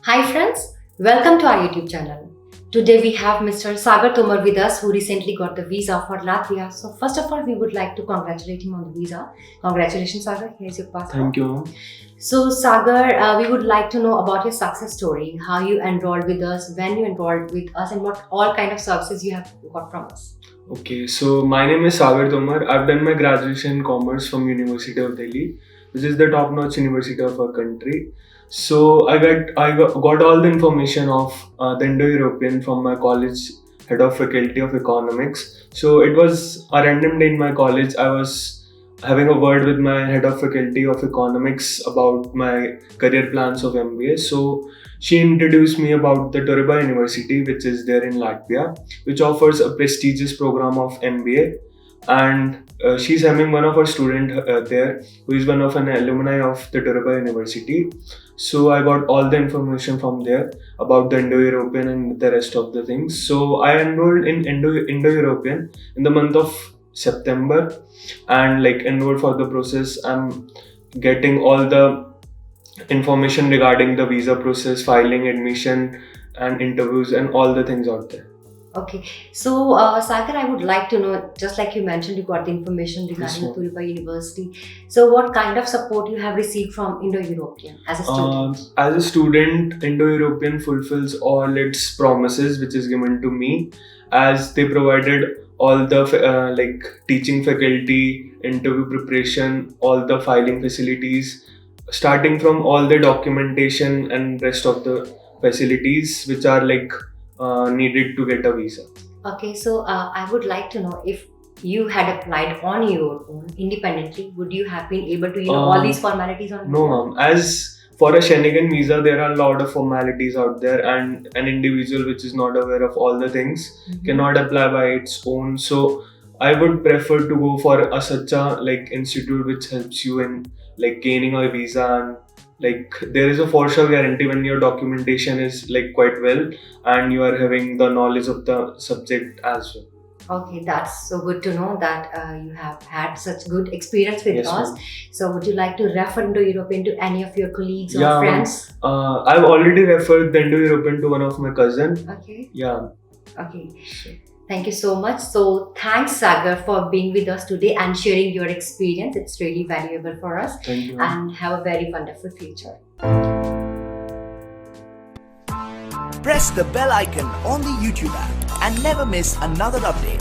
Hi friends, welcome to our YouTube channel. Today we have Mr. Sagar Tomar with us who recently got the visa for Latvia. So first of all, we would like to congratulate him on the visa. Congratulations Sagar, here's your passport. Thank you. So Sagar, we would like to know about your success story, how you enrolled with us, when you enrolled with us and what all kind of services you have got from us. Okay, so my name is Sagar Tomar. I've done my graduation in commerce from University of Delhi, which is the top-notch university of our country. So I got all the information of the Indo-European from my college head of faculty of economics. So it was a random day in my college. I was having a word with my head of faculty of economics about my career plans of MBA. So she introduced me about the Turba University, which is there in Latvia, which offers a prestigious program of MBA. And she's having one of her student there who is one of an alumni of the Turba University. So I got all the information from there about the Indo-European and the rest of the things. So I enrolled in Indo-European in the month of September and like enrolled for the process. I'm getting all the information regarding the visa process, filing, admission, and interviews, and all the things out there. Okay, so Sagar, I would like to know, just like you mentioned, you got the information Yes, regarding ma'am. Tulpa University. So what kind of support you have received from Indo-European as a student? As a student, Indo-European fulfills all its promises, which is given to me, as they provided all the like teaching faculty, interview preparation, all the filing facilities, starting from all the documentation and rest of the facilities which are like needed to get a visa. Okay, so I would like to know if you had applied on your own independently, would you have been able to, all Um, these formalities on No, your own? ma'am. As for a Schengen visa, there are a lot of formalities out there, and an individual which is not aware of all the things Mhm. cannot apply by its own. So, I would prefer to go for a such a like institute which helps you in like gaining a visa, and like there is a for sure guarantee when your documentation is like quite well and you are having the knowledge of the subject as well. Okay, that's so good to know that you have had such good experience with Yes, us. ma'am. So would you like to refer Indo-European to any of your colleagues or Yeah, ma'am. friends? I've already referred the Indo-European to one of my cousin. Okay, Yeah. okay. Thank you so much. So thanks Sagar for being with us today and sharing your experience. It's really valuable for us. Thank you, ma'am. And have a very wonderful future. Press the bell icon on the YouTube app and never miss another update.